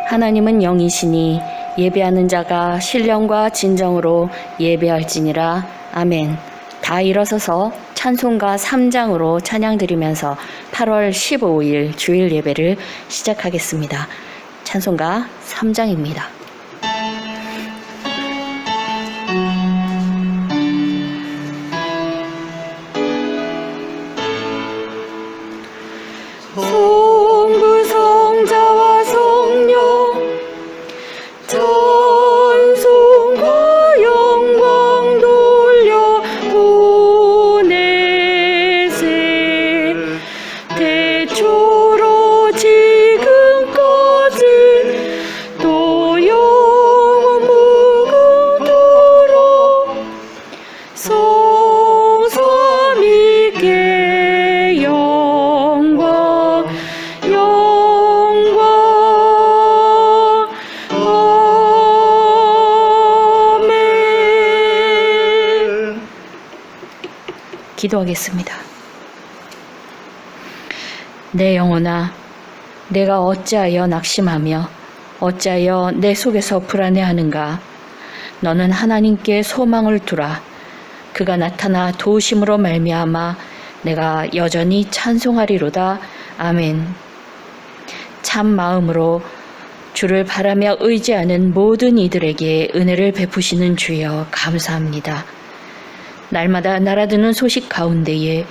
하나님은 영이시니 예배하는 자가 신령과 진정으로 예배할지니라. 아멘. 다 일어서서 찬송가 3장으로 찬양드리면서 8월 15일 주일 예배를 시작하겠습니다. 찬송가 3장입니다. 성부 성자와 성령 찬송과 영광 돌려 보내세. 태초로 지금까지 또 영원 무궁토록 성삼위께 영광 아멘. 기도하겠습니다. 내 영혼아, 내가 어찌하여 낙심하며 어찌하여 내 속에서 불안해하는가? 너는 하나님께 소망을 두라. 그가 나타나 도우심으로 말미암아 내가 여전히 찬송하리로다. 아멘. 참 마음으로 주를 바라며 의지하는 모든 이들에게 은혜를 베푸시는 주여 감사합니다. 날마다 날아드는 소식 가운데에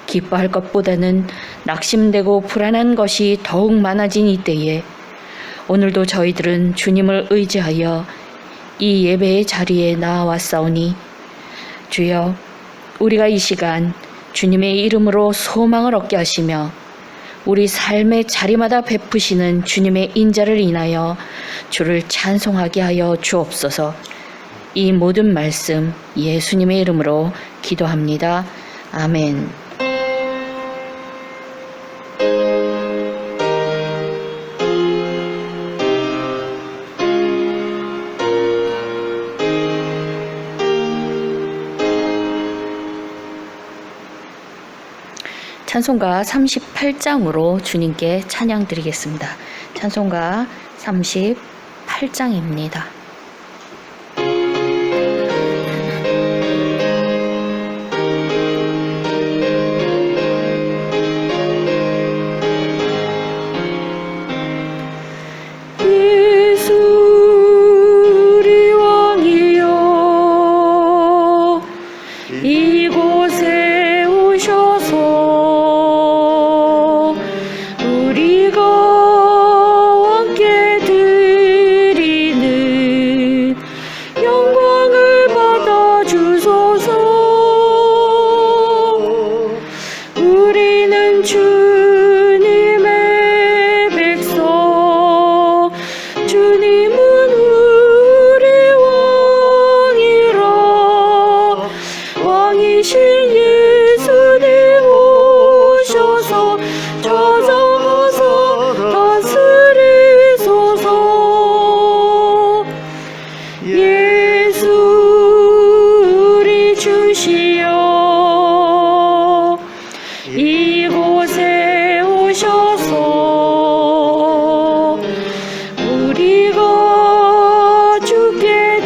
기뻐할 것보다는 낙심되고 불안한 것이 더욱 많아진 이때에 오늘도 저희들은 주님을 의지하여 이 예배의 자리에 나아왔사오니 주여, 우리가 이 시간 주님의 이름으로 소망을 얻게 하시며 우리 삶의 자리마다 베푸시는 주님의 인자를 인하여 주를 찬송하게 하여 주옵소서. 이 모든 말씀 예수님의 이름으로 기도합니다. 아멘. 찬송가 38장으로 주님께 찬양 드리겠습니다. 찬송가 38장입니다. 예수 우리 왕이여 이곳에 오셔서 이곳에 오셔서 우리가 주께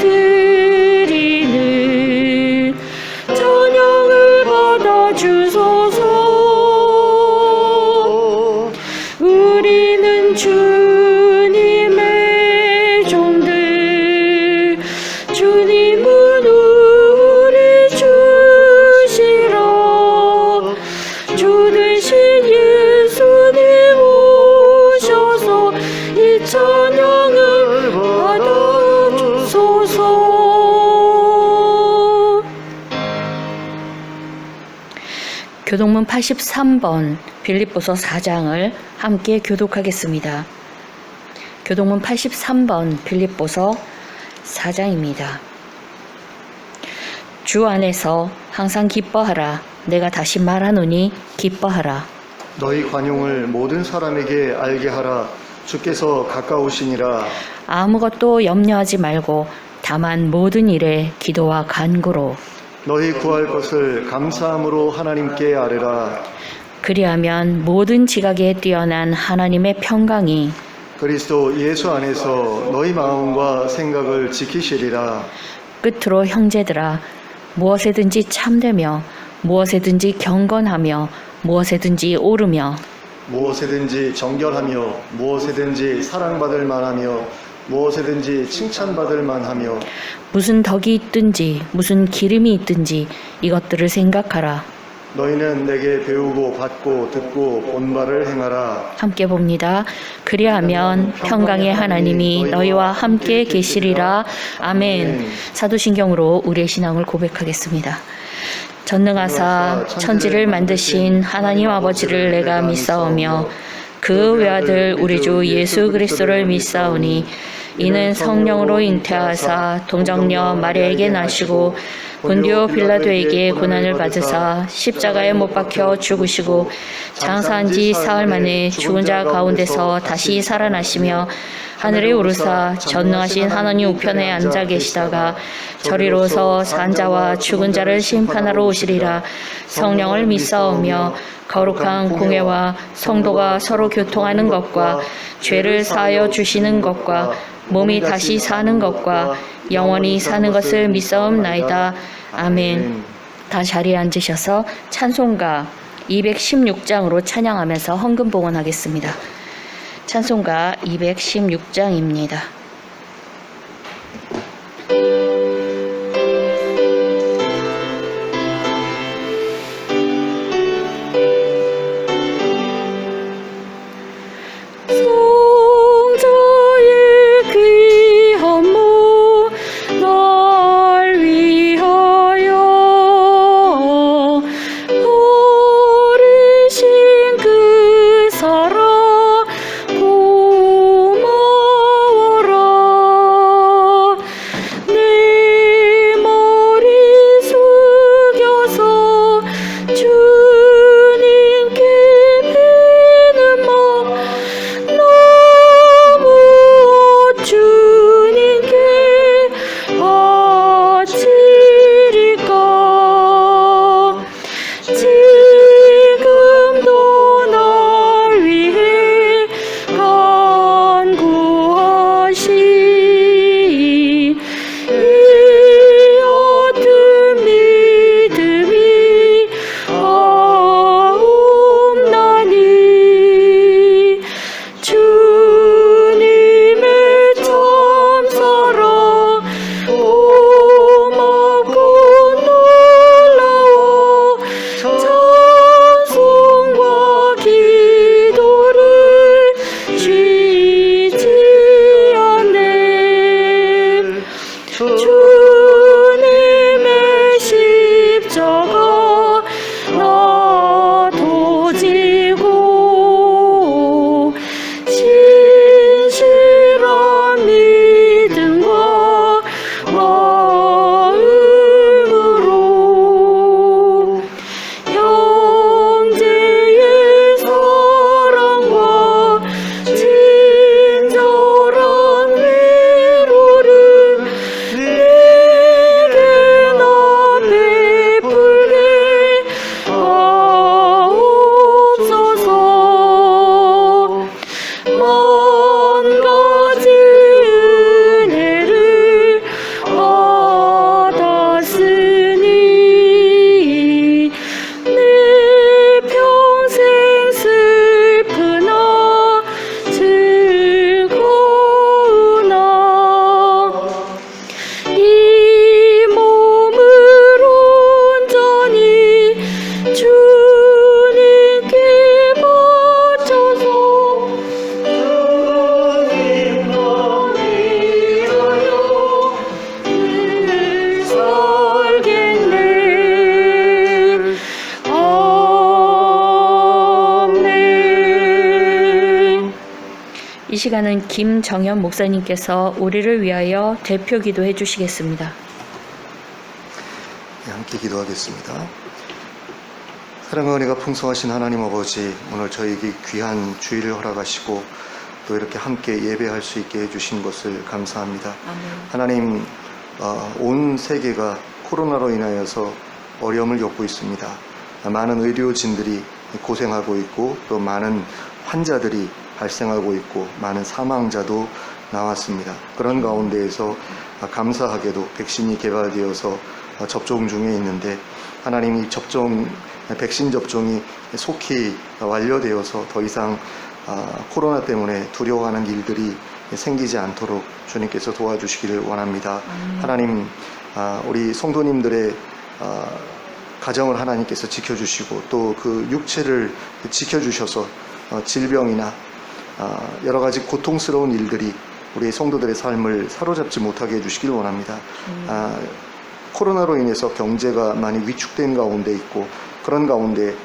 드리는 찬양을 받아 주소서. 우리는 주님의 종들, 주님은 우리 주시라. 주 되신 예수님 오셔서 이 찬양을 받아 주소서. 교독문 83번 빌립보서 4장을 함께 교독하겠습니다. 교독문 83번 빌립보서 4장입니다. 주 안에서 항상 기뻐하라. 내가 다시 말하노니 기뻐하라. 너희 관용을 모든 사람에게 알게 하라. 주께서 가까우시니라. 아무것도 염려하지 말고 다만 모든 일에 기도와 간구로 너희 구할 것을 감사함으로 하나님께 아뢰라. 그리하면 모든 지각에 뛰어난 하나님의 평강이 그리스도 예수 안에서 너희 마음과 생각을 지키시리라. 끝으로 형제들아 무엇에든지 참되며 무엇에든지 경건하며 무엇에든지 오르며 무엇에든지 정결하며 무엇에든지 사랑받을 만하며 무엇에든지 칭찬받을 만하며 무슨 덕이 있든지 무슨 기름이 있든지 이것들을 생각하라. 너희는 내게 배우고 받고 듣고 본 바를 행하라. 함께 봅니다. 그리하면 평강의 하나님이 너희와 함께 계시리라. 아멘. 사도신경으로 우리의 신앙을 고백하겠습니다. 전능하사 천지를 만드신 하나님 아버지를 내가 믿사오며 그 외아들 우리 주 예수 그리스도를 믿사오니 이는 성령으로 잉태하사 동정녀 마리아에게 나시고 본디오 빌라도에게 고난을 받으사 십자가에 못 박혀 죽으시고 장사한 지 사흘 만에 죽은 자 가운데서 다시 살아나시며 하늘에 오르사 전능하신 하나님 우편에 앉아 계시다가 저리로서 산자와 죽은 자를 심판하러 오시리라. 성령을 믿사오며 거룩한 공회와 성도가 서로 교통하는 것과 죄를 사하여 주시는 것과 몸이 다시 사는 것과 영원히 사는 것을 믿사옵나이다. 아멘. 다 자리에 앉으셔서 찬송가 216장으로 찬양하면서 헌금 봉헌하겠습니다. 찬송가 216장입니다. 이 시간은 김정현 목사님께서 우리를 위하여 대표 기도해 주시겠습니다. 네, 함께 기도하겠습니다. 사랑과 은혜가 풍성하신 하나님 아버지, 오늘 저에게 귀한 주일을 허락하시고 또 이렇게 함께 예배할 수 있게 해주신 것을 감사합니다. 아멘. 하나님, 온 세계가 코로나로 인하여서 어려움을 겪고 있습니다. 많은 의료진들이 고생하고 있고 또 많은 환자들이 발생하고 있고 많은 사망자도 나왔습니다. 그런 가운데에서 감사하게도 백신이 개발되어서 접종 중에 있는데 하나님이 백신 접종이 속히 완료되어서 더 이상 코로나 때문에 두려워하는 일들이 생기지 않도록 주님께서 도와주시기를 원합니다. 하나님, 우리 성도님들의 가정을 하나님께서 지켜주시고 또 그 육체를 지켜주셔서 질병이나 여러 가지 고통스러운 일들이 우리 성도들의 삶을 사로잡지 못하게 해주시길 원합니다. 코로나로 인해서 경제가 많이 위축된 가운데 있고 그런 가운데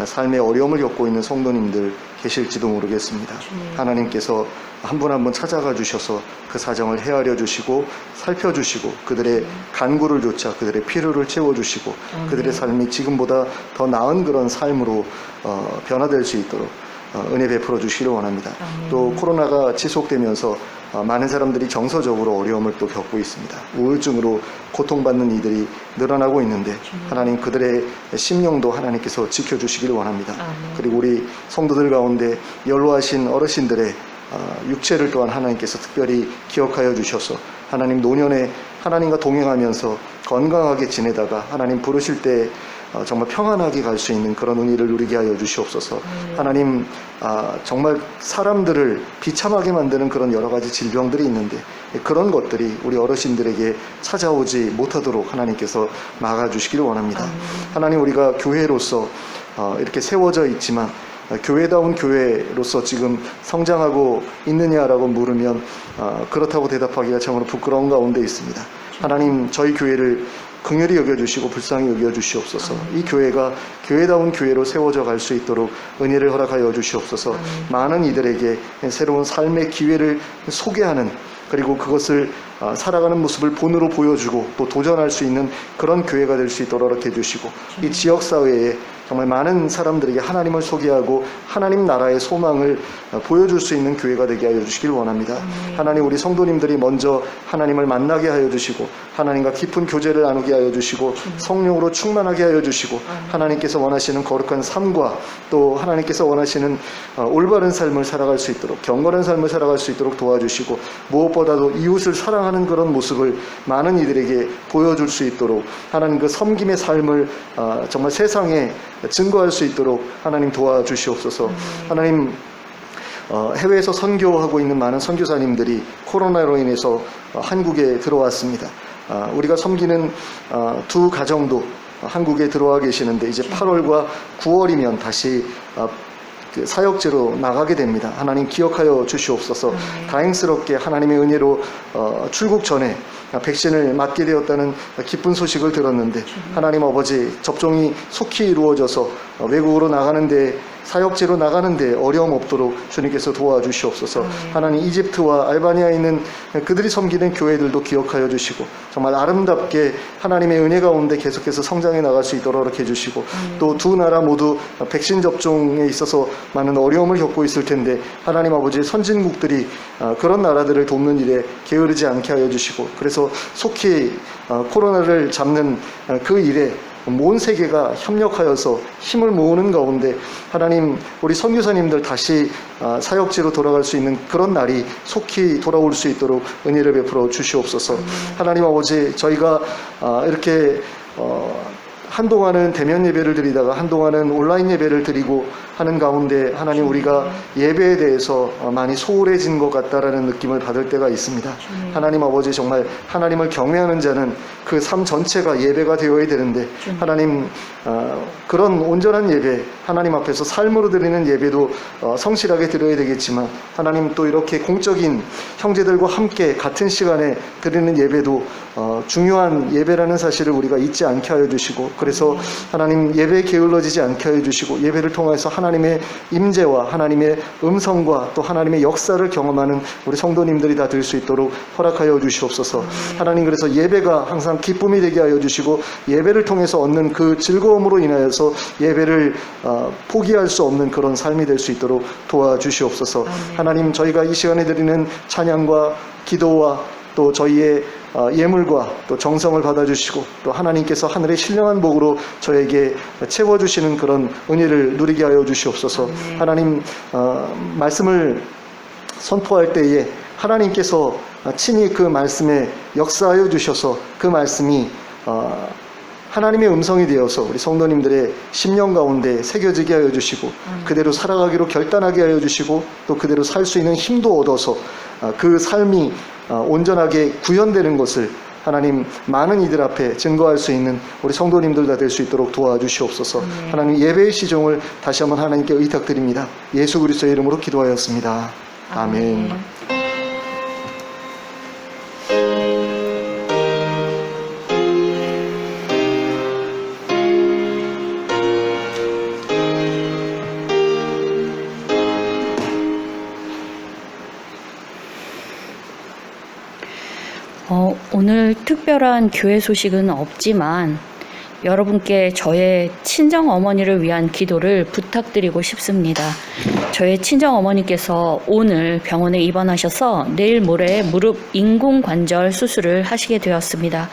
삶의 어려움을 겪고 있는 성도님들 계실지도 모르겠습니다. 하나님께서 한 분 한 분 찾아가 주셔서 그 사정을 헤아려 주시고 살펴주시고 그들의 간구를 조차 그들의 필요를 채워주시고 그들의 삶이 지금보다 더 나은 그런 삶으로 변화될 수 있도록 은혜 베풀어 주시기를 원합니다. 또 코로나가 지속되면서 많은 사람들이 정서적으로 어려움을 또 겪고 있습니다. 우울증으로 고통받는 이들이 늘어나고 있는데 하나님 그들의 심령도 하나님께서 지켜주시기를 원합니다. 그리고 우리 성도들 가운데 연로하신 어르신들의 육체를 또한 하나님께서 특별히 기억하여 주셔서 하나님 노년에 하나님과 동행하면서 건강하게 지내다가 하나님 부르실 때 정말 평안하게 갈 수 있는 그런 은혜를 누리게 하여 주시옵소서. 하나님, 정말 사람들을 비참하게 만드는 그런 여러 가지 질병들이 있는데 그런 것들이 우리 어르신들에게 찾아오지 못하도록 하나님께서 막아주시기를 원합니다. 하나님, 우리가 교회로서 이렇게 세워져 있지만 교회다운 교회로서 지금 성장하고 있느냐라고 물으면 그렇다고 대답하기가 참으로 부끄러운 가운데 있습니다. 하나님, 저희 교회를 긍휼히 여겨주시고 불쌍히 여겨주시옵소서. 이 교회가 교회다운 교회로 세워져 갈 수 있도록 은혜를 허락하여 주시옵소서. 많은 이들에게 새로운 삶의 기회를 소개하는, 그리고 그것을 살아가는 모습을 본으로 보여주고 또 도전할 수 있는 그런 교회가 될 수 있도록 해주시고, 이 지역사회에 정말 많은 사람들에게 하나님을 소개하고 하나님 나라의 소망을 보여줄 수 있는 교회가 되게 하여 주시길 원합니다. 하나님, 우리 성도님들이 먼저 하나님을 만나게 하여 주시고 하나님과 깊은 교제를 나누게 하여 주시고 성령으로 충만하게 하여 주시고 하나님께서 원하시는 거룩한 삶과 또 하나님께서 원하시는 올바른 삶을 살아갈 수 있도록, 경건한 삶을 살아갈 수 있도록 도와주시고, 무엇보다도 이웃을 사랑하는 그런 모습을 많은 이들에게 보여줄 수 있도록 하나님 그 섬김의 삶을 정말 세상에 증거할 수 있도록 하나님 도와주시옵소서. 하나님, 해외에서 선교하고 있는 많은 선교사님들이 코로나로 인해서 한국에 들어왔습니다. 우리가 섬기는 두 가정도 한국에 들어와 계시는데 이제 8월과 9월이면 다시 사역지로 나가게 됩니다. 하나님 기억하여 주시옵소서. 다행스럽게 하나님의 은혜로 출국 전에 백신을 맞게 되었다는 기쁜 소식을 들었는데 하나님 아버지, 접종이 속히 이루어져서 외국으로 나가는데, 사역지로 나가는데 어려움 없도록 주님께서 도와주시옵소서. 하나님, 이집트와 알바니아에 있는 그들이 섬기는 교회들도 기억하여 주시고 정말 아름답게 하나님의 은혜 가운데 계속해서 성장해 나갈 수 있도록 해주시고, 또 두 나라 모두 백신 접종에 있어서 많은 어려움을 겪고 있을 텐데 하나님 아버지, 선진국들이 그런 나라들을 돕는 일에 게으르지 않게 하여 주시고, 그래서 속히 코로나를 잡는 그 일에 온 세계가 협력하여서 힘을 모으는 가운데 하나님, 우리 선교사님들 다시 사역지로 돌아갈 수 있는 그런 날이 속히 돌아올 수 있도록 은혜를 베풀어 주시옵소서. 하나님 아버지, 저희가 이렇게 한동안은 대면 예배를 드리다가 한동안은 온라인 예배를 드리고 하는 가운데 하나님, 우리가 예배에 대해서 많이 소홀해진 것 같다라는 느낌을 받을 때가 있습니다. 하나님 아버지, 정말 하나님을 경외하는 자는 그 삶 전체가 예배가 되어야 되는데 하나님, 그런 온전한 예배, 하나님 앞에서 삶으로 드리는 예배도 성실하게 드려야 되겠지만 하나님, 또 이렇게 공적인 형제들과 함께 같은 시간에 드리는 예배도 중요한 예배라는 사실을 우리가 잊지 않게 하여 주시고, 그래서 하나님, 예배에 게을러지지 않게 하여 주시고 예배를 통해서 하나님의 임재와 하나님의 음성과 또 하나님의 역사를 경험하는 우리 성도님들이 다 될 수 있도록 허락하여 주시옵소서. 하나님, 그래서 예배가 항상 기쁨이 되게 하여 주시고 예배를 통해서 얻는 그 즐거움으로 인하여서 예배를 포기할 수 없는 그런 삶이 될 수 있도록 도와주시옵소서. 하나님, 저희가 이 시간에 드리는 찬양과 기도와 또 저희의 예물과 또 정성을 받아주시고 또 하나님께서 하늘의 신령한 복으로 저에게 채워주시는 그런 은혜를 누리게 하여 주시옵소서. 하나님 말씀을 선포할 때에 하나님께서 친히 그 말씀에 역사하여 주셔서 그 말씀이 하나님의 음성이 되어서 우리 성도님들의 심령 가운데 새겨지게 하여 주시고 그대로 살아가기로 결단하게 하여 주시고 또 그대로 살 수 있는 힘도 얻어서 그 삶이 온전하게 구현되는 것을 하나님 많은 이들 앞에 증거할 수 있는 우리 성도님들 다 될 수 있도록 도와주시옵소서. 하나님 예배의 시종을 다시 한번 하나님께 의탁드립니다. 예수 그리스도의 이름으로 기도하였습니다. 아멘. 오늘 특별한 교회 소식은 없지만 여러분께 저의 친정 어머니를 위한 기도를 부탁드리고 싶습니다. 저의 친정 어머니께서 오늘 병원에 입원하셔서 내일 모레 무릎 인공관절 수술을 하시게 되었습니다.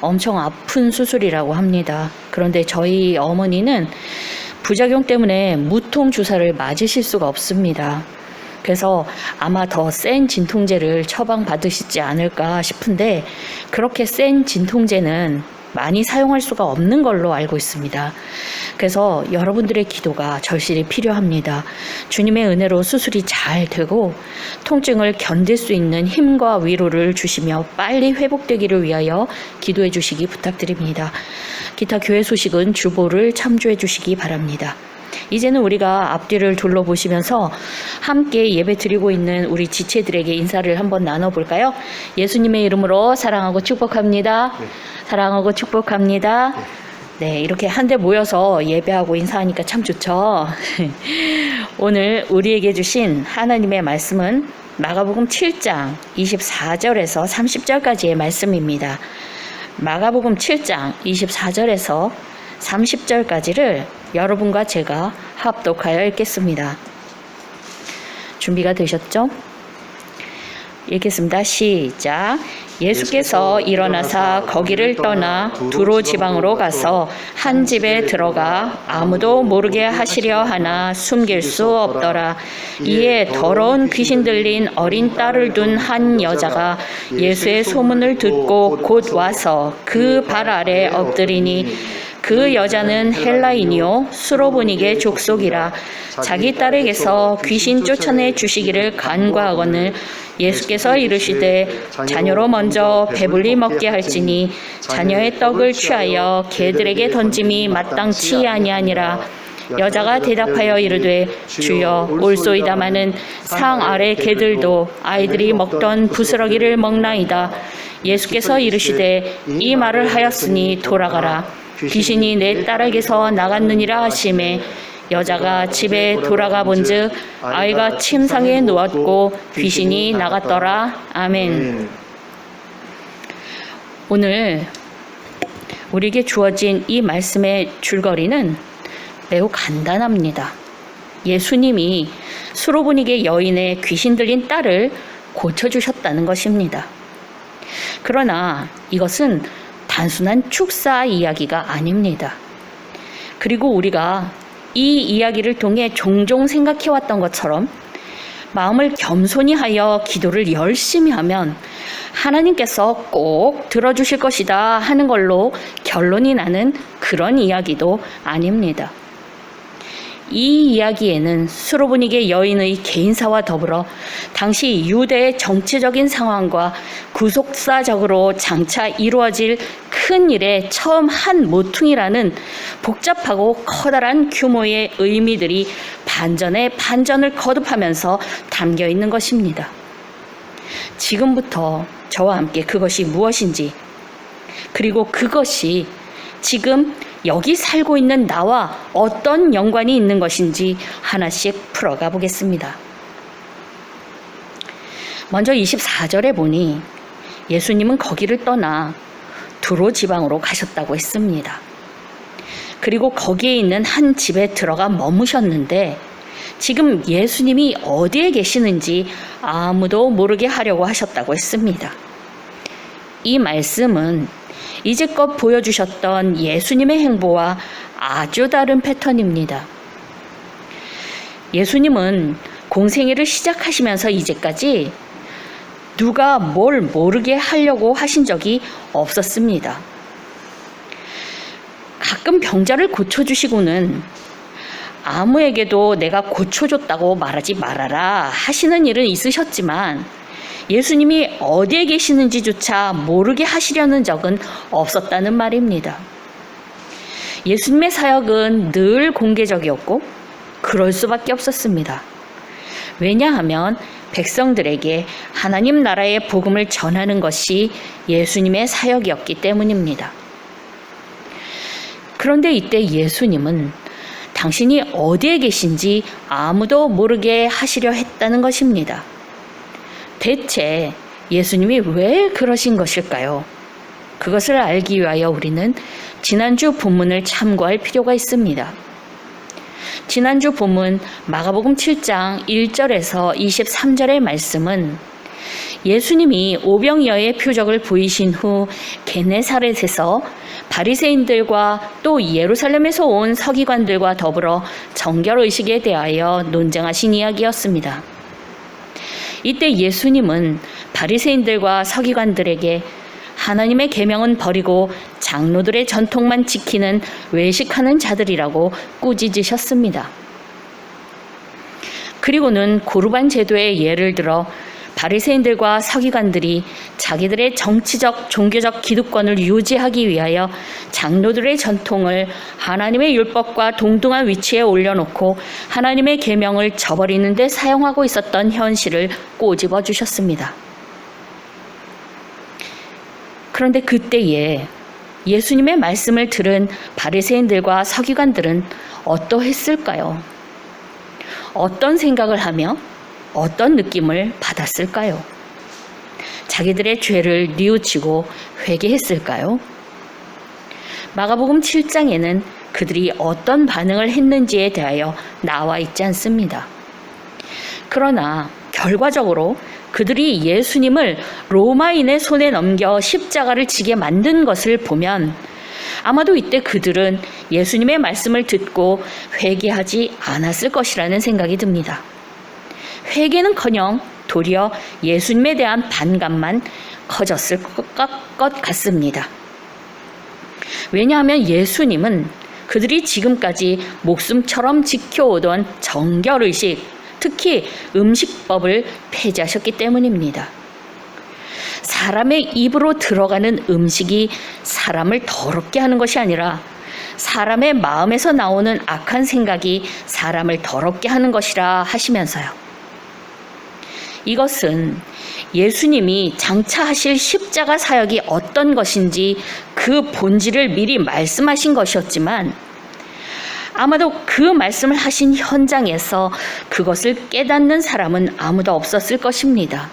엄청 아픈 수술이라고 합니다. 그런데 저희 어머니는 부작용 때문에 무통 주사를 맞으실 수가 없습니다. 그래서 아마 더 센 진통제를 처방받으시지 않을까 싶은데 그렇게 센 진통제는 많이 사용할 수가 없는 걸로 알고 있습니다. 그래서 여러분들의 기도가 절실히 필요합니다. 주님의 은혜로 수술이 잘 되고 통증을 견딜 수 있는 힘과 위로를 주시며 빨리 회복되기를 위하여 기도해 주시기 부탁드립니다. 기타 교회 소식은 주보를 참조해 주시기 바랍니다. 이제는 우리가 앞뒤를 둘러보시면서 함께 예배 드리고 있는 우리 지체들에게 인사를 한번 나눠볼까요? 예수님의 이름으로 사랑하고 축복합니다. 사랑하고 축복합니다. 네, 이렇게 한데 모여서 예배하고 인사하니까 참 좋죠. 오늘 우리에게 주신 하나님의 말씀은 마가복음 7장 24절에서 30절까지의 말씀입니다. 마가복음 7장 24절에서 30절까지를 여러분과 제가 합독하여 읽겠습니다. 준비가 되셨죠? 읽겠습니다. 시작. 예수께서 일어나사 거기를 떠나 두로 지방으로 가서 한 집에 들어가 아무도 모르게 하시려 하나 숨길 수 없더라. 이에 더러운 귀신 들린 어린 딸을 둔 한 여자가 예수의 소문을 듣고 곧 와서 그 발 아래 엎드리니 그 여자는 헬라인이요 수로보니게 족속이라. 자기 딸에게서 귀신 쫓아내 주시기를 간구하거늘 예수께서 이르시되 자녀로 먼저 배불리 먹게 할지니 자녀의 떡을 취하여 개들에게 던짐이 마땅치 아니하니라. 여자가 대답하여 이르되 주여 올소이다마는 상 아래 개들도 아이들이 먹던 부스러기를 먹나이다. 예수께서 이르시되 이 말을 하였으니 돌아가라. 귀신이 내 딸에게서 나갔느니라 하시매 여자가 집에 돌아가 본즉 아이가 침상에 누웠고 귀신이 나갔더라. 아멘. 오늘 우리에게 주어진 이 말씀의 줄거리는 매우 간단합니다. 예수님이 수로보니게 여인의 귀신 들린 딸을 고쳐주셨다는 것입니다. 그러나 이것은 단순한 축사 이야기가 아닙니다. 그리고 우리가 이 이야기를 통해 종종 생각해왔던 것처럼 마음을 겸손히 하여 기도를 열심히 하면 하나님께서 꼭 들어주실 것이다 하는 걸로 결론이 나는 그런 이야기도 아닙니다. 이 이야기에는 수로보니게 여인의 개인사와 더불어 당시 유대의 정치적인 상황과 구속사적으로 장차 이루어질 큰 일의 처음 한 모퉁이라는 복잡하고 커다란 규모의 의미들이 반전에 반전을 거듭하면서 담겨 있는 것입니다. 지금부터 저와 함께 그것이 무엇인지, 그리고 그것이 지금 여기 살고 있는 나와 어떤 연관이 있는 것인지 하나씩 풀어가 보겠습니다. 먼저 24절에 보니 예수님은 거기를 떠나 두로 지방으로 가셨다고 했습니다. 그리고 거기에 있는 한 집에 들어가 머무셨는데 지금 예수님이 어디에 계시는지 아무도 모르게 하려고 하셨다고 했습니다. 이 말씀은 이제껏 보여주셨던 예수님의 행보와 아주 다른 패턴입니다. 예수님은 공생애를 시작하시면서 이제까지 누가 뭘 모르게 하려고 하신 적이 없었습니다. 가끔 병자를 고쳐주시고는 아무에게도 내가 고쳐줬다고 말하지 말아라 하시는 일은 있으셨지만 예수님이 어디에 계시는지조차 모르게 하시려는 적은 없었다는 말입니다. 예수님의 사역은 늘 공개적이었고 그럴 수밖에 없었습니다. 왜냐하면 백성들에게 하나님 나라의 복음을 전하는 것이 예수님의 사역이었기 때문입니다. 그런데 이때 예수님은 당신이 어디에 계신지 아무도 모르게 하시려 했다는 것입니다. 대체 예수님이 왜 그러신 것일까요? 그것을 알기 위하여 우리는 지난주 본문을 참고할 필요가 있습니다. 지난주 본문 마가복음 7장 1절에서 23절의 말씀은 예수님이 오병이어의 표적을 보이신 후 게네사렛에서 바리새인들과 또 예루살렘에서 온 서기관들과 더불어 정결의식에 대하여 논쟁하신 이야기였습니다. 이때 예수님은 바리새인들과 서기관들에게 하나님의 계명은 버리고 장로들의 전통만 지키는 외식하는 자들이라고 꾸짖으셨습니다. 그리고는 고르반 제도의 예를 들어 바리새인들과 서기관들이 자기들의 정치적, 종교적 기득권을 유지하기 위하여 장로들의 전통을 하나님의 율법과 동등한 위치에 올려놓고 하나님의 계명을 저버리는 데 사용하고 있었던 현실을 꼬집어 주셨습니다. 그런데 그때에 예수님의 말씀을 들은 바리새인들과 서기관들은 어떠했을까요? 어떤 생각을 하며 어떤 느낌을 받았을까요? 자기들의 죄를 뉘우치고 회개했을까요? 마가복음 7장에는 그들이 어떤 반응을 했는지에 대하여 나와 있지 않습니다. 그러나 결과적으로 그들이 예수님을 로마인의 손에 넘겨 십자가를 지게 만든 것을 보면 아마도 이때 그들은 예수님의 말씀을 듣고 회개하지 않았을 것이라는 생각이 듭니다. 회개는커녕 도리어 예수님에 대한 반감만 커졌을 것 같습니다. 왜냐하면 예수님은 그들이 지금까지 목숨처럼 지켜오던 정결의식, 특히 음식법을 폐지하셨기 때문입니다. 사람의 입으로 들어가는 음식이 사람을 더럽게 하는 것이 아니라 사람의 마음에서 나오는 악한 생각이 사람을 더럽게 하는 것이라 하시면서요. 이것은 예수님이 장차 하실 십자가 사역이 어떤 것인지 그 본질을 미리 말씀하신 것이었지만 아마도 그 말씀을 하신 현장에서 그것을 깨닫는 사람은 아무도 없었을 것입니다.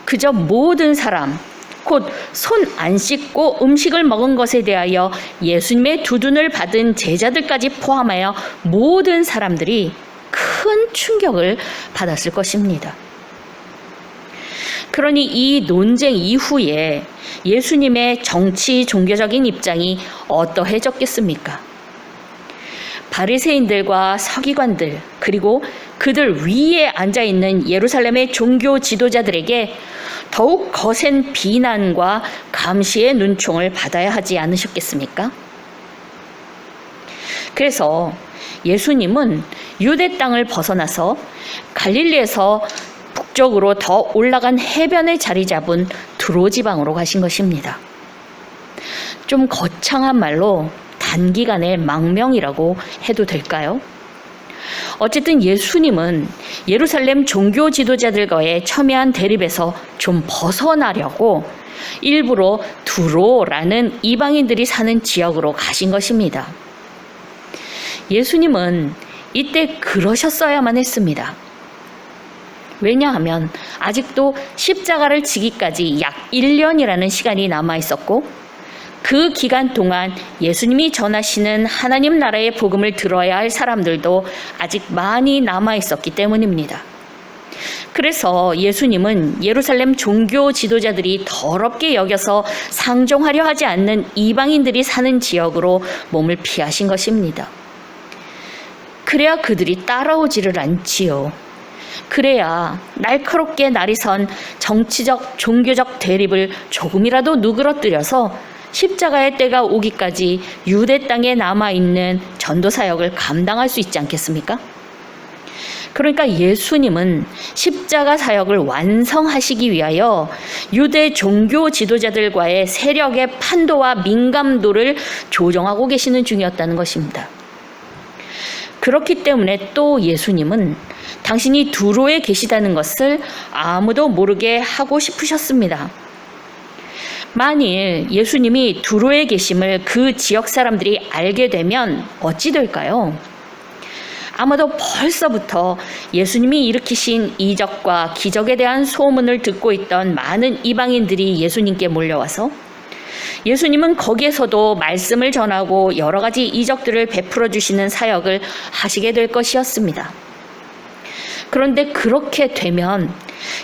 그저 모든 사람, 곧 손 안 씻고 음식을 먹은 것에 대하여 예수님의 두둔을 받은 제자들까지 포함하여 모든 사람들이 큰 충격을 받았을 것입니다. 그러니 이 논쟁 이후에 예수님의 정치 종교적인 입장이 어떠해졌겠습니까? 바리새인들과 서기관들 그리고 그들 위에 앉아있는 예루살렘의 종교 지도자들에게 더욱 거센 비난과 감시의 눈총을 받아야 하지 않으셨겠습니까? 그래서 예수님은 유대 땅을 벗어나서 갈릴리에서 북쪽으로 더 올라간 해변에 자리 잡은 두로 지방으로 가신 것입니다. 좀 거창한 말로 단기간의 망명이라고 해도 될까요? 어쨌든 예수님은 예루살렘 종교 지도자들과의 첨예한 대립에서 좀 벗어나려고 일부러 두로라는 이방인들이 사는 지역으로 가신 것입니다. 예수님은 이때 그러셨어야만 했습니다. 왜냐하면 아직도 십자가를 지기까지 약 1년이라는 시간이 남아 있었고 그 기간 동안 예수님이 전하시는 하나님 나라의 복음을 들어야 할 사람들도 아직 많이 남아 있었기 때문입니다. 그래서 예수님은 예루살렘 종교 지도자들이 더럽게 여겨서 상종하려 하지 않는 이방인들이 사는 지역으로 몸을 피하신 것입니다. 그래야 그들이 따라오지를 않지요. 그래야 날카롭게 날이 선 정치적, 종교적 대립을 조금이라도 누그러뜨려서 십자가의 때가 오기까지 유대 땅에 남아있는 전도 사역을 감당할 수 있지 않겠습니까? 그러니까 예수님은 십자가 사역을 완성하시기 위하여 유대 종교 지도자들과의 세력의 판도와 민감도를 조정하고 계시는 중이었다는 것입니다. 그렇기 때문에 또 예수님은 당신이 두로에 계시다는 것을 아무도 모르게 하고 싶으셨습니다. 만일 예수님이 두로에 계심을 그 지역 사람들이 알게 되면 어찌 될까요? 아마도 벌써부터 예수님이 일으키신 이적과 기적에 대한 소문을 듣고 있던 많은 이방인들이 예수님께 몰려와서 예수님은 거기에서도 말씀을 전하고 여러 가지 이적들을 베풀어 주시는 사역을 하시게 될 것이었습니다. 그런데 그렇게 되면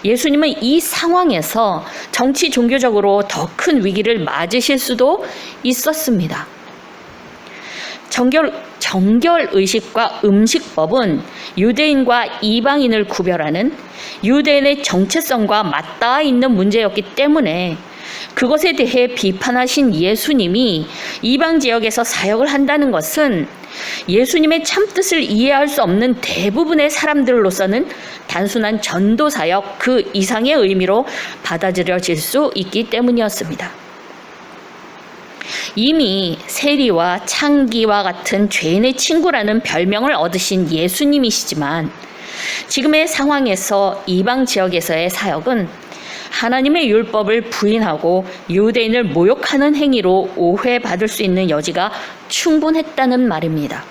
예수님은 이 상황에서 정치 종교적으로 더 큰 위기를 맞으실 수도 있었습니다. 정결의식과 음식법은 유대인과 이방인을 구별하는 유대인의 정체성과 맞닿아 있는 문제였기 때문에 그것에 대해 비판하신 예수님이 이방 지역에서 사역을 한다는 것은 예수님의 참뜻을 이해할 수 없는 대부분의 사람들로서는 단순한 전도 사역 그 이상의 의미로 받아들여질 수 있기 때문이었습니다. 이미 세리와 창기와 같은 죄인의 친구라는 별명을 얻으신 예수님이시지만 지금의 상황에서 이방 지역에서의 사역은 하나님의 율법을 부인하고 유대인을 모욕하는 행위로 오해받을 수 있는 여지가 충분했다는 말입니다.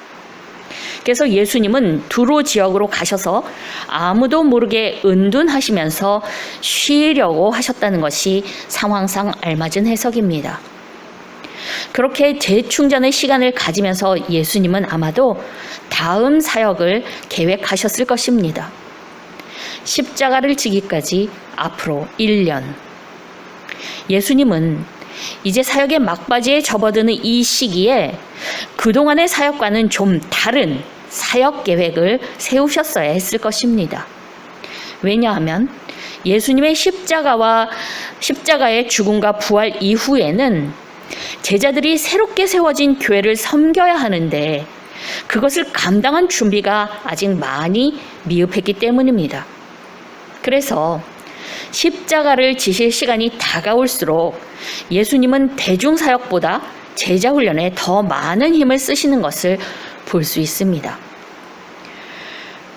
그래서 예수님은 두로 지역으로 가셔서 아무도 모르게 은둔하시면서 쉬려고 하셨다는 것이 상황상 알맞은 해석입니다. 그렇게 재충전의 시간을 가지면서 예수님은 아마도 다음 사역을 계획하셨을 것입니다. 십자가를 지기까지 앞으로 1년. 예수님은 이제 사역의 막바지에 접어드는 이 시기에 그동안의 사역과는 좀 다른 사역 계획을 세우셨어야 했을 것입니다. 왜냐하면 예수님의 십자가의 죽음과 부활 이후에는 제자들이 새롭게 세워진 교회를 섬겨야 하는데 그것을 감당한 준비가 아직 많이 미흡했기 때문입니다. 그래서 십자가를 지실 시간이 다가올수록 예수님은 대중사역보다 제자훈련에 더 많은 힘을 쓰시는 것을 볼 수 있습니다.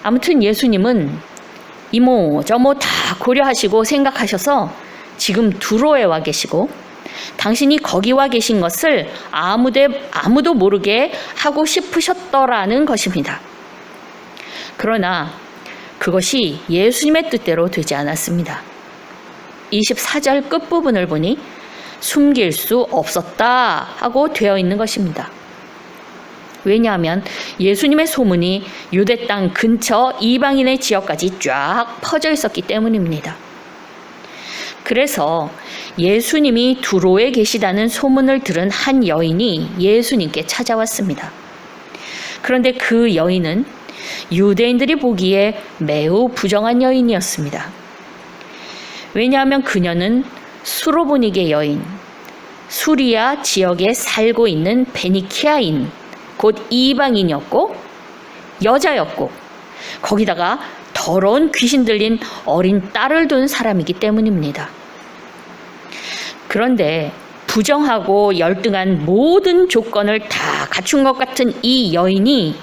아무튼 예수님은 이모 저모 다 고려하시고 생각하셔서 지금 두로에 와 계시고 당신이 거기 와 계신 것을 아무도 모르게 하고 싶으셨더라는 것입니다. 그러나 그것이 예수님의 뜻대로 되지 않았습니다. 24절 끝부분을 보니 숨길 수 없었다 하고 되어 있는 것입니다. 왜냐하면 예수님의 소문이 유대 땅 근처 이방인의 지역까지 쫙 퍼져 있었기 때문입니다. 그래서 예수님이 두로에 계시다는 소문을 들은 한 여인이 예수님께 찾아왔습니다. 그런데 그 여인은 유대인들이 보기에 매우 부정한 여인이었습니다. 왜냐하면 그녀는 수로보니게 여인, 수리아 지역에 살고 있는 베니키아인, 곧 이방인이었고 여자였고 거기다가 더러운 귀신 들린 어린 딸을 둔 사람이기 때문입니다. 그런데 부정하고 열등한 모든 조건을 다 갖춘 것 같은 이 여인이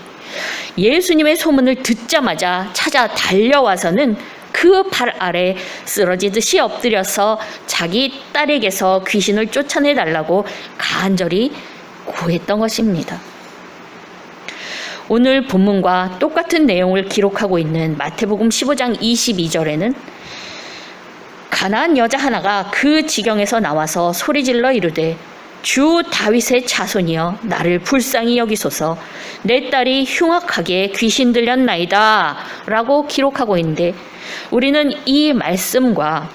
예수님의 소문을 듣자마자 찾아 달려와서는 그 발 아래 쓰러지듯이 엎드려서 자기 딸에게서 귀신을 쫓아내달라고 간절히 구했던 것입니다. 오늘 본문과 똑같은 내용을 기록하고 있는 마태복음 15장 22절에는 가나안 여자 하나가 그 지경에서 나와서 소리질러 이르되 주 다윗의 자손이여 나를 불쌍히 여기소서. 내 딸이 흉악하게 귀신 들렸나이다 라고 기록하고 있는데, 우리는 이 말씀과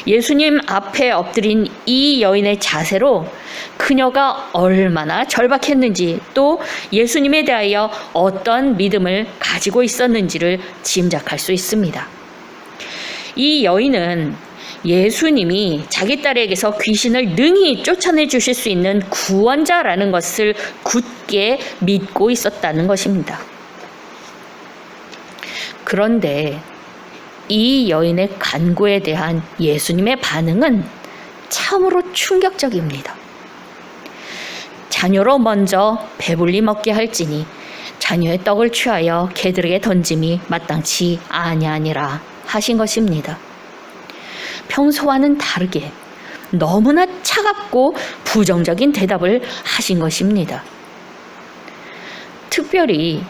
예수님 앞에 엎드린 이 여인의 자세로 그녀가 얼마나 절박했는지, 또 예수님에 대하여 어떤 믿음을 가지고 있었는지를 짐작할 수 있습니다. 이 여인은 예수님이 자기 딸에게서 귀신을 능히 쫓아내 주실 수 있는 구원자라는 것을 굳게 믿고 있었다는 것입니다. 그런데 이 여인의 간구에 대한 예수님의 반응은 참으로 충격적입니다. 자녀로 먼저 배불리 먹게 할지니 자녀의 떡을 취하여 개들에게 던짐이 마땅치 아니하니라 하신 것입니다. 평소와는 다르게 너무나 차갑고 부정적인 대답을 하신 것입니다. 특별히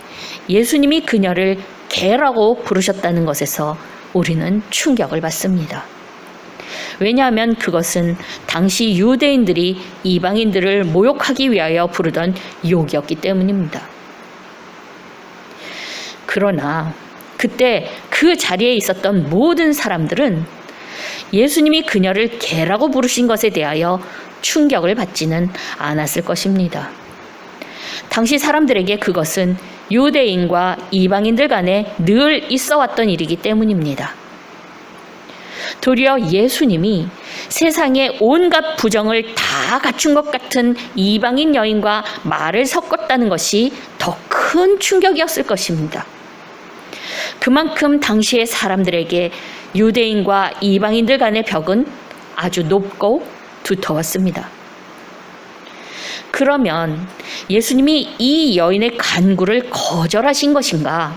예수님이 그녀를 개라고 부르셨다는 것에서 우리는 충격을 받습니다. 왜냐하면 그것은 당시 유대인들이 이방인들을 모욕하기 위하여 부르던 욕이었기 때문입니다. 그러나 그때 그 자리에 있었던 모든 사람들은 예수님이 그녀를 개라고 부르신 것에 대하여 충격을 받지는 않았을 것입니다. 당시 사람들에게 그것은 유대인과 이방인들 간에 늘 있어 왔던 일이기 때문입니다. 도리어 예수님이 세상에 온갖 부정을 다 갖춘 것 같은 이방인 여인과 말을 섞었다는 것이 더 큰 충격이었을 것입니다. 그만큼 당시의 사람들에게 유대인과 이방인들 간의 벽은 아주 높고 두터웠습니다. 그러면 예수님이 이 여인의 간구를 거절하신 것인가?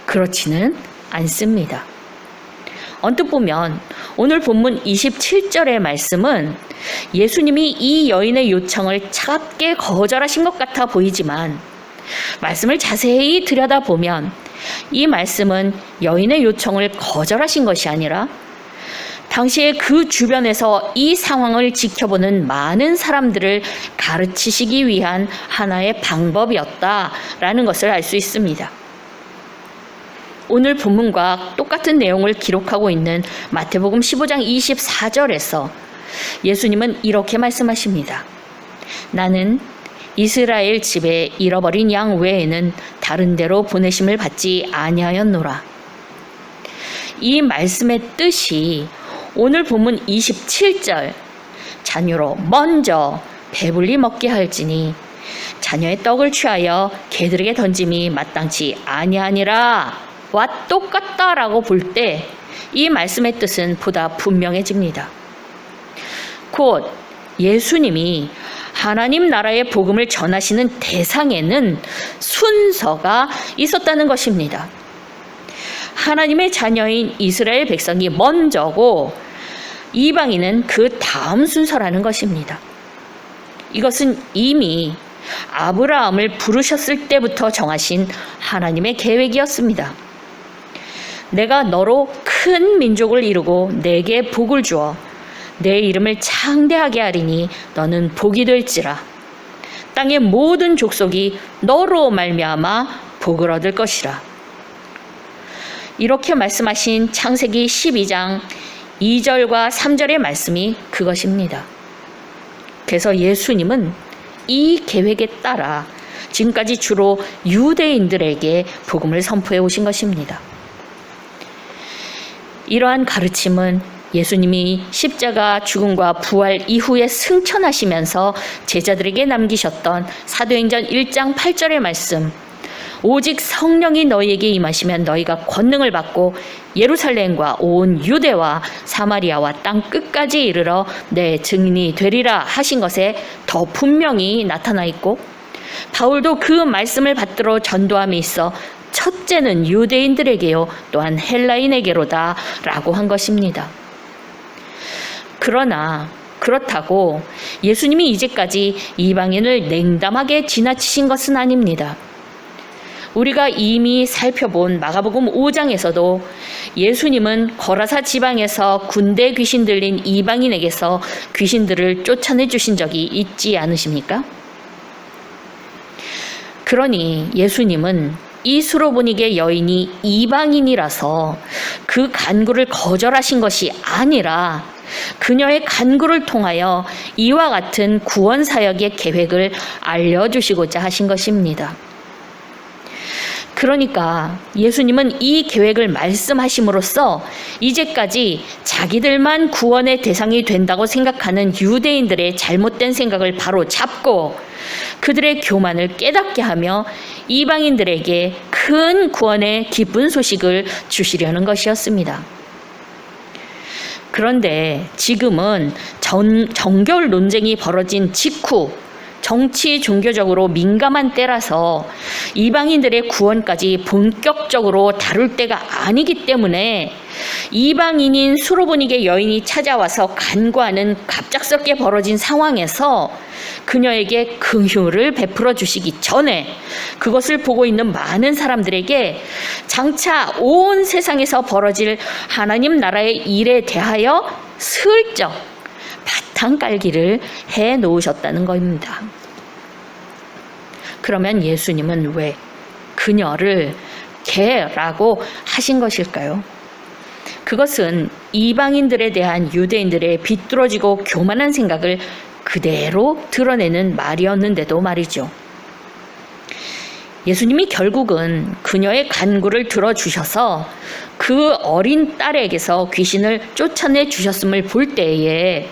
그렇지는 않습니다. 언뜻 보면 오늘 본문 27절의 말씀은 예수님이 이 여인의 요청을 차갑게 거절하신 것 같아 보이지만, 말씀을 자세히 들여다보면 이 말씀은 여인의 요청을 거절하신 것이 아니라 당시에 그 주변에서 이 상황을 지켜보는 많은 사람들을 가르치시기 위한 하나의 방법이었다라는 것을 알 수 있습니다. 오늘 본문과 똑같은 내용을 기록하고 있는 마태복음 15장 24절에서 예수님은 이렇게 말씀하십니다. 나는 이스라엘 집에 잃어버린 양 외에는 다른 데로 보내심을 받지 아니하였노라. 이 말씀의 뜻이 오늘 본문 27절 자녀로 먼저 배불리 먹게 할지니 자녀의 떡을 취하여 개들에게 던짐이 마땅치 아니하니라 와 똑같다라고 볼 때 이 말씀의 뜻은 보다 분명해집니다. 곧 예수님이 하나님 나라의 복음을 전하시는 대상에는 순서가 있었다는 것입니다. 하나님의 자녀인 이스라엘 백성이 먼저고 이방인은 그 다음 순서라는 것입니다. 이것은 이미 아브라함을 부르셨을 때부터 정하신 하나님의 계획이었습니다. 내가 너로 큰 민족을 이루고 내게 복을 주어 내 이름을 창대하게 하리니 너는 복이 될지라. 땅의 모든 족속이 너로 말미암아 복을 얻을 것이라. 이렇게 말씀하신 창세기 12장 2절과 3절의 말씀이 그것입니다. 그래서 예수님은 이 계획에 따라 지금까지 주로 유대인들에게 복음을 선포해 오신 것입니다. 이러한 가르침은 예수님이 십자가 죽음과 부활 이후에 승천하시면서 제자들에게 남기셨던 사도행전 1장 8절의 말씀, 오직 성령이 너희에게 임하시면 너희가 권능을 받고 예루살렘과 온 유대와 사마리아와 땅 끝까지 이르러 내 증인이 되리라 하신 것에 더 분명히 나타나 있고, 바울도 그 말씀을 받들어 전도함에 있어 첫째는 유대인들에게요 또한 헬라인에게로다 라고 한 것입니다. 그러나 그렇다고 예수님이 이제까지 이방인을 냉담하게 지나치신 것은 아닙니다. 우리가 이미 살펴본 마가복음 5장에서도 예수님은 거라사 지방에서 군대 귀신 들린 이방인에게서 귀신들을 쫓아내 주신 적이 있지 않으십니까? 그러니 예수님은 이 수로보니게 여인이 이방인이라서 그 간구를 거절하신 것이 아니라 그녀의 간구를 통하여 이와 같은 구원 사역의 계획을 알려주시고자 하신 것입니다. 그러니까 예수님은 이 계획을 말씀하심으로써 이제까지 자기들만 구원의 대상이 된다고 생각하는 유대인들의 잘못된 생각을 바로 잡고 그들의 교만을 깨닫게 하며 이방인들에게 큰 구원의 기쁜 소식을 주시려는 것이었습니다. 그런데 지금은 정결 논쟁이 벌어진 직후 정치 종교적으로 민감한 때라서 이방인들의 구원까지 본격적으로 다룰 때가 아니기 때문에 이방인인 수로보니게 여인이 찾아와서 간구하는 갑작스럽게 벌어진 상황에서 그녀에게 긍휼을 베풀어 주시기 전에 그것을 보고 있는 많은 사람들에게 장차 온 세상에서 벌어질 하나님 나라의 일에 대하여 슬쩍 바탕 깔기를 해 놓으셨다는 겁니다. 그러면 예수님은 왜 그녀를 개라고 하신 것일까요? 그것은 이방인들에 대한 유대인들의 비뚤어지고 교만한 생각을 그대로 드러내는 말이었는데도 말이죠. 예수님이 결국은 그녀의 간구를 들어주셔서 그 어린 딸에게서 귀신을 쫓아내 주셨음을 볼 때에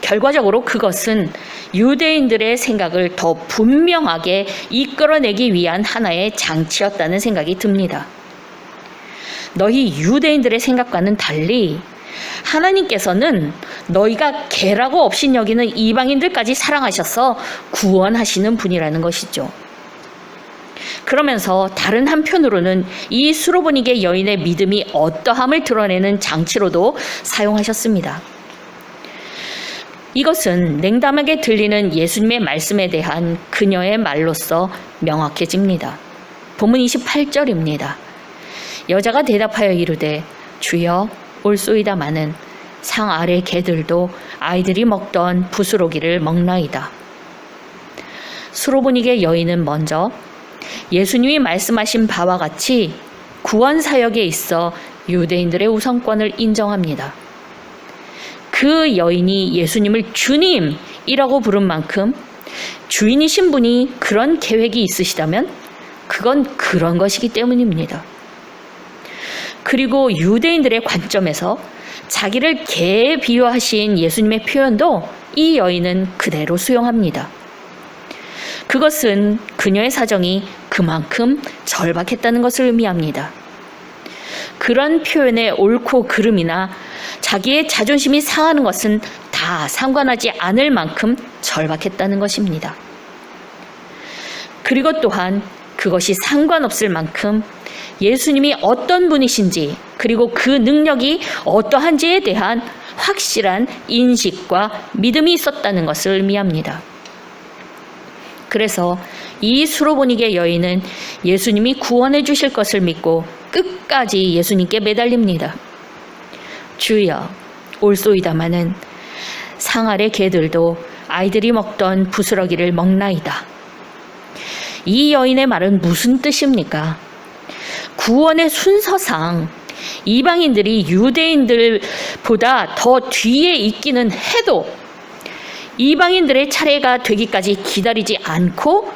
결과적으로 그것은 유대인들의 생각을 더 분명하게 이끌어내기 위한 하나의 장치였다는 생각이 듭니다. 너희 유대인들의 생각과는 달리 하나님께서는 너희가 개라고 없인 여기는 이방인들까지 사랑하셔서 구원하시는 분이라는 것이죠. 그러면서 다른 한편으로는 이 수로보니게 여인의 믿음이 어떠함을 드러내는 장치로도 사용하셨습니다. 이것은 냉담하게 들리는 예수님의 말씀에 대한 그녀의 말로서 명확해집니다. 본문 28절입니다. 여자가 대답하여 이르되 주여 올소이다마는 상 아래 개들도 아이들이 먹던 부스러기를 먹나이다. 수로보니게 여인은 먼저 예수님이 말씀하신 바와 같이 구원 사역에 있어 유대인들의 우선권을 인정합니다. 그 여인이 예수님을 주님이라고 부른 만큼 주인이신 분이 그런 계획이 있으시다면 그건 그런 것이기 때문입니다. 그리고 유대인들의 관점에서 자기를 개에 비유하신 예수님의 표현도 이 여인은 그대로 수용합니다. 그것은 그녀의 사정이 그만큼 절박했다는 것을 의미합니다. 그런 표현의 옳고 그름이나 자기의 자존심이 상하는 것은 다 상관하지 않을 만큼 절박했다는 것입니다. 그리고 또한 그것이 상관없을 만큼 예수님이 어떤 분이신지 그리고 그 능력이 어떠한지에 대한 확실한 인식과 믿음이 있었다는 것을 의미합니다. 그래서 이 수로보니게 여인은 예수님이 구원해 주실 것을 믿고 끝까지 예수님께 매달립니다. 주여 올소이다마는 상 아래 개들도 아이들이 먹던 부스러기를 먹나이다. 이 여인의 말은 무슨 뜻입니까? 구원의 순서상 이방인들이 유대인들보다 더 뒤에 있기는 해도 이방인들의 차례가 되기까지 기다리지 않고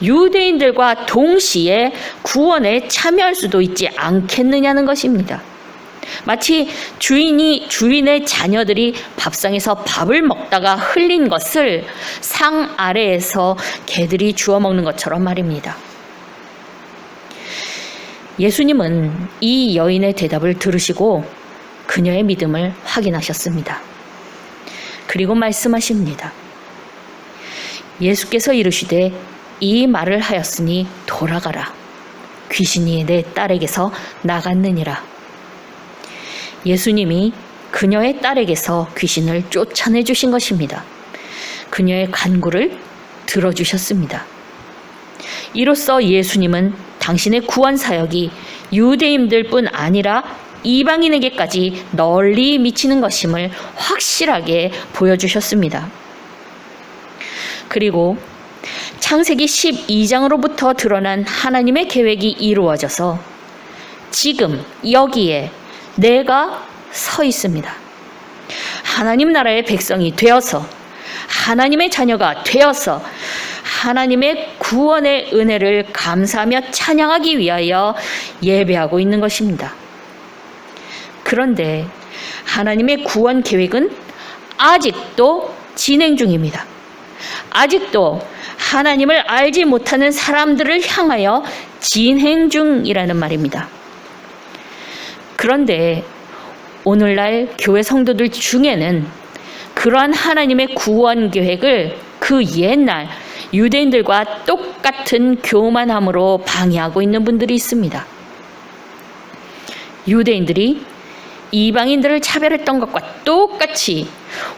유대인들과 동시에 구원에 참여할 수도 있지 않겠느냐는 것입니다. 마치 주인의 자녀들이 밥상에서 밥을 먹다가 흘린 것을 상 아래에서 개들이 주워 먹는 것처럼 말입니다. 예수님은 이 여인의 대답을 들으시고 그녀의 믿음을 확인하셨습니다. 그리고 말씀하십니다. 예수께서 이르시되 이 말을 하였으니 돌아가라. 귀신이 내 딸에게서 나갔느니라. 예수님이 그녀의 딸에게서 귀신을 쫓아내 주신 것입니다. 그녀의 간구를 들어주셨습니다. 이로써 예수님은 당신의 구원 사역이 유대인들뿐 아니라 이방인에게까지 널리 미치는 것임을 확실하게 보여주셨습니다. 그리고 창세기 12장으로부터 드러난 하나님의 계획이 이루어져서 지금 여기에 내가 서 있습니다. 하나님 나라의 백성이 되어서 하나님의 자녀가 되어서 하나님의 구원의 은혜를 감사하며 찬양하기 위하여 예배하고 있는 것입니다. 그런데 하나님의 구원 계획은 아직도 진행 중입니다. 아직도 하나님을 알지 못하는 사람들을 향하여 진행 중이라는 말입니다. 그런데 오늘날 교회 성도들 중에는 그러한 하나님의 구원 계획을 그 옛날 유대인들과 똑같은 교만함으로 방해하고 있는 분들이 있습니다. 유대인들이 이방인들을 차별했던 것과 똑같이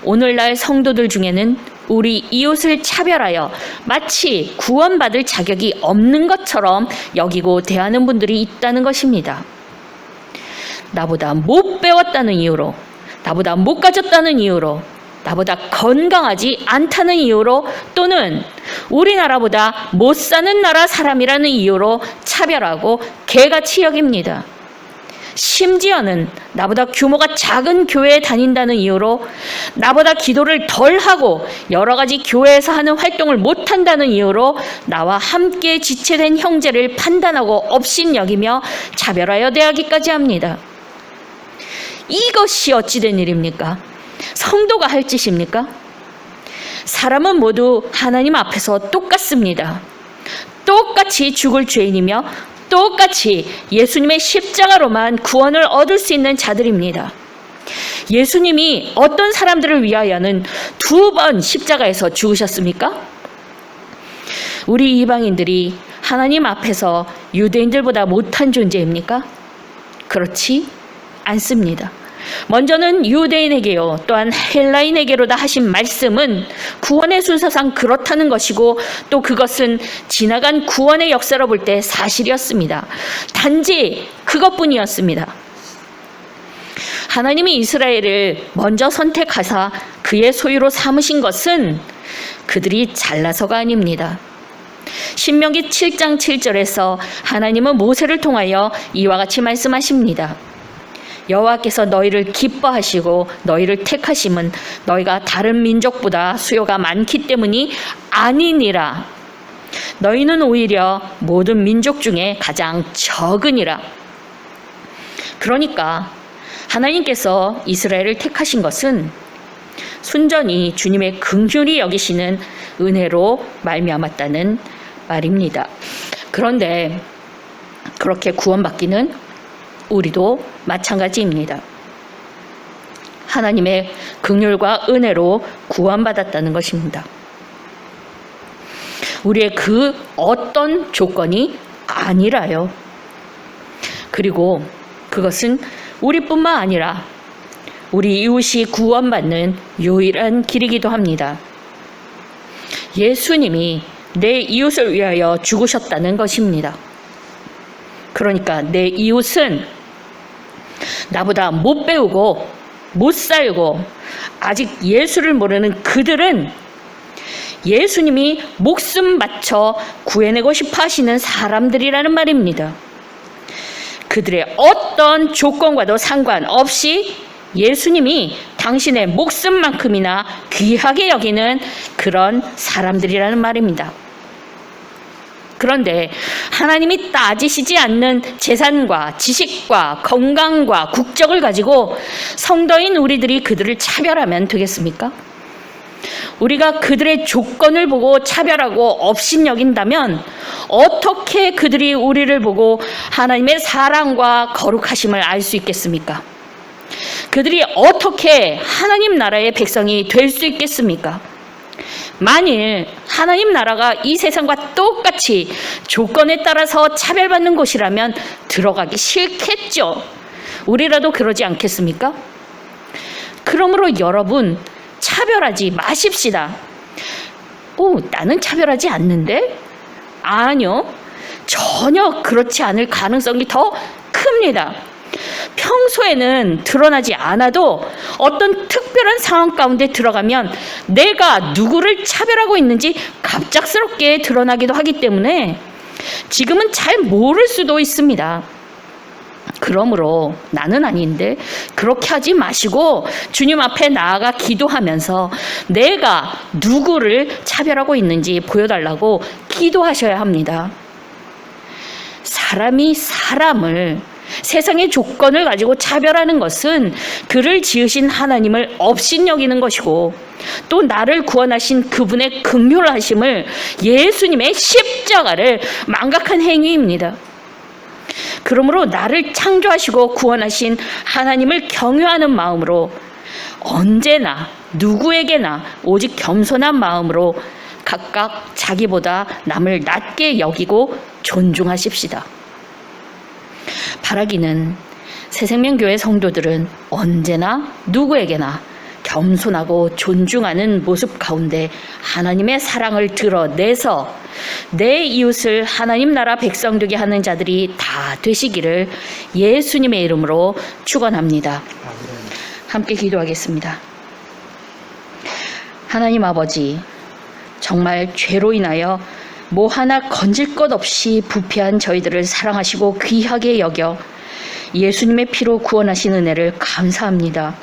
오늘날 성도들 중에는 우리 이웃을 차별하여 마치 구원받을 자격이 없는 것처럼 여기고 대하는 분들이 있다는 것입니다. 나보다 못 배웠다는 이유로, 나보다 못 가졌다는 이유로, 나보다 건강하지 않다는 이유로, 또는 우리나라보다 못 사는 나라 사람이라는 이유로 차별하고 개같이 여깁니다. 심지어는 나보다 규모가 작은 교회에 다닌다는 이유로, 나보다 기도를 덜 하고 여러 가지 교회에서 하는 활동을 못 한다는 이유로 나와 함께 지체된 형제를 판단하고 업신여기며 차별하여 대하기까지 합니다. 이것이 어찌된 일입니까? 성도가 할 짓입니까? 사람은 모두 하나님 앞에서 똑같습니다. 똑같이 죽을 죄인이며 똑같이 예수님의 십자가로만 구원을 얻을 수 있는 자들입니다. 예수님이 어떤 사람들을 위하여는 2번 십자가에서 죽으셨습니까? 우리 이방인들이 하나님 앞에서 유대인들보다 못한 존재입니까? 그렇지 않습니다. 먼저는 유대인에게요, 또한 헬라인에게로다 하신 말씀은 구원의 순서상 그렇다는 것이고, 또 그것은 지나간 구원의 역사로 볼 때 사실이었습니다. 단지 그것뿐이었습니다. 하나님이 이스라엘을 먼저 선택하사 그의 소유로 삼으신 것은 그들이 잘나서가 아닙니다. 신명기 7장 7절에서 하나님은 모세를 통하여 이와 같이 말씀하십니다. 여호와께서 너희를 기뻐하시고 너희를 택하심은 너희가 다른 민족보다 수요가 많기 때문이 아니니라. 너희는 오히려 모든 민족 중에 가장 적으니라. 그러니까 하나님께서 이스라엘을 택하신 것은 순전히 주님의 긍휼히 여기시는 은혜로 말미암았다는 말입니다. 그런데 그렇게 구원받기는 우리도 마찬가지입니다. 하나님의 긍휼과 은혜로 구원받았다는 것입니다. 우리의 그 어떤 조건이 아니라요. 그리고 그것은 우리뿐만 아니라 우리 이웃이 구원받는 유일한 길이기도 합니다. 예수님이 내 이웃을 위하여 죽으셨다는 것입니다. 그러니까 내 이웃은 나보다 못 배우고 못 살고 아직 예수를 모르는 그들은 예수님이 목숨 바쳐 구해내고 싶어 하시는 사람들이라는 말입니다. 그들의 어떤 조건과도 상관없이 예수님이 당신의 목숨만큼이나 귀하게 여기는 그런 사람들이라는 말입니다. 그런데 하나님이 따지시지 않는 재산과 지식과 건강과 국적을 가지고 성도인 우리들이 그들을 차별하면 되겠습니까? 우리가 그들의 조건을 보고 차별하고 업신여긴다면 어떻게 그들이 우리를 보고 하나님의 사랑과 거룩하심을 알 수 있겠습니까? 그들이 어떻게 하나님 나라의 백성이 될 수 있겠습니까? 만일 하나님 나라가 이 세상과 똑같이 조건에 따라서 차별받는 곳이라면 들어가기 싫겠죠. 우리라도 그러지 않겠습니까? 그러므로 여러분, 차별하지 마십시다. 나는 차별하지 않는데? 아니요. 전혀 그렇지 않을 가능성이 더 큽니다. 평소에는 드러나지 않아도 어떤 특별한 상황 가운데 들어가면 내가 누구를 차별하고 있는지 갑작스럽게 드러나기도 하기 때문에 지금은 잘 모를 수도 있습니다. 그러므로 나는 아닌데 그렇게 하지 마시고 주님 앞에 나아가 기도하면서 내가 누구를 차별하고 있는지 보여달라고 기도하셔야 합니다. 사람이 사람을 세상의 조건을 가지고 차별하는 것은 그를 지으신 하나님을 업신여기는 것이고 또 나를 구원하신 그분의 긍휼하심을 예수님의 십자가를 망각한 행위입니다. 그러므로 나를 창조하시고 구원하신 하나님을 경외하는 마음으로 언제나 누구에게나 오직 겸손한 마음으로 각각 자기보다 남을 낮게 여기고 존중하십시다. 바라기는 새생명교회 성도들은 언제나 누구에게나 겸손하고 존중하는 모습 가운데 하나님의 사랑을 드러내서 내 이웃을 하나님 나라 백성 되게 하는 자들이 다 되시기를 예수님의 이름으로 축원합니다. 함께 기도하겠습니다. 하나님 아버지, 정말 죄로 인하여 뭐 하나 건질 것 없이 부패한 저희들을 사랑하시고 귀하게 여겨 예수님의 피로 구원하신 은혜를 감사합니다.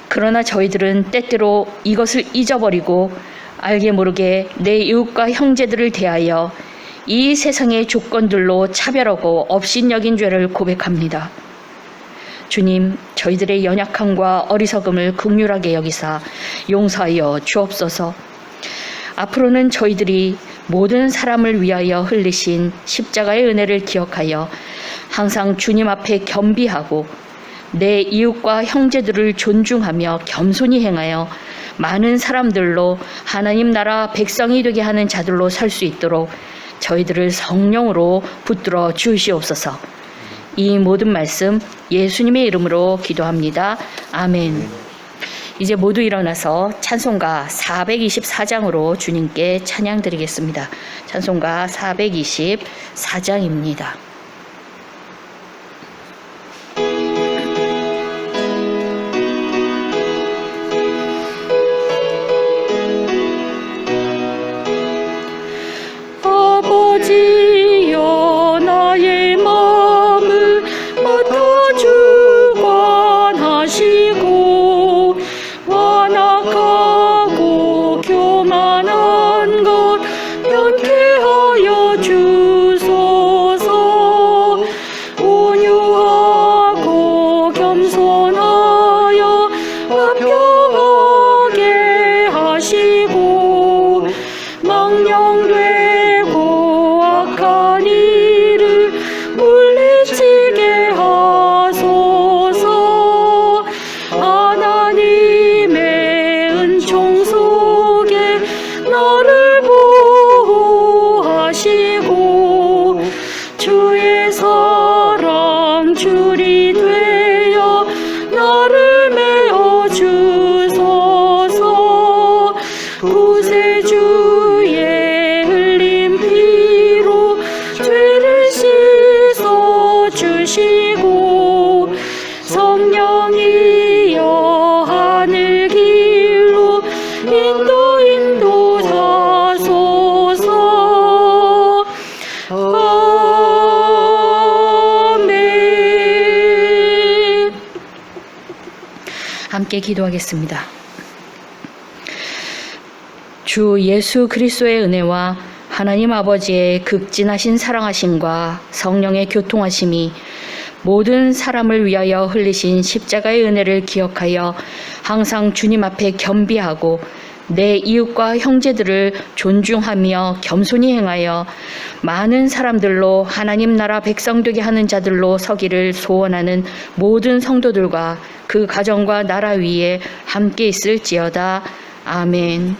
그러나 저희들은 때때로 이것을 잊어버리고 알게 모르게 내 이웃과 형제들을 대하여 이 세상의 조건들로 차별하고 업신여긴 죄를 고백합니다. 주님, 저희들의 연약함과 어리석음을 긍휼하게 여기사 용서하여 주옵소서. 앞으로는 저희들이 모든 사람을 위하여 흘리신 십자가의 은혜를 기억하여 항상 주님 앞에 겸비하고 내 이웃과 형제들을 존중하며 겸손히 행하여 많은 사람들로 하나님 나라 백성이 되게 하는 자들로 살 수 있도록 저희들을 성령으로 붙들어 주시옵소서. 이 모든 말씀 예수님의 이름으로 기도합니다. 아멘. 이제 모두 일어나서 찬송가 424장으로 주님께 찬양 드리겠습니다. 찬송가 424장입니다. 아버지여, 나의 마음을 맡아 주관하시고 완악하고 교만한 것 면케하여 주소서. 온유하고 겸손하여 화평하게 하시고 망령되고 악한 일을 물리치게 하소서. 하나님의 은총 속에 나를 보호하시고 주의 사랑 줄이 되어 나를 메어 주소서. 구세주의 흘린 피로 죄를 씻어 주시고 성령이여 하늘 길로 인도하소서. 아멘. 함께 기도하겠습니다. 주 예수 그리스도의 은혜와 하나님 아버지의 극진하신 사랑하심과 성령의 교통하심이 모든 사람을 위하여 흘리신 십자가의 은혜를 기억하여 항상 주님 앞에 겸비하고 내 이웃과 형제들을 존중하며 겸손히 행하여 많은 사람들로 하나님 나라 백성 되게 하는 자들로 서기를 소원하는 모든 성도들과 그 가정과 나라 위에 함께 있을지어다. 아멘.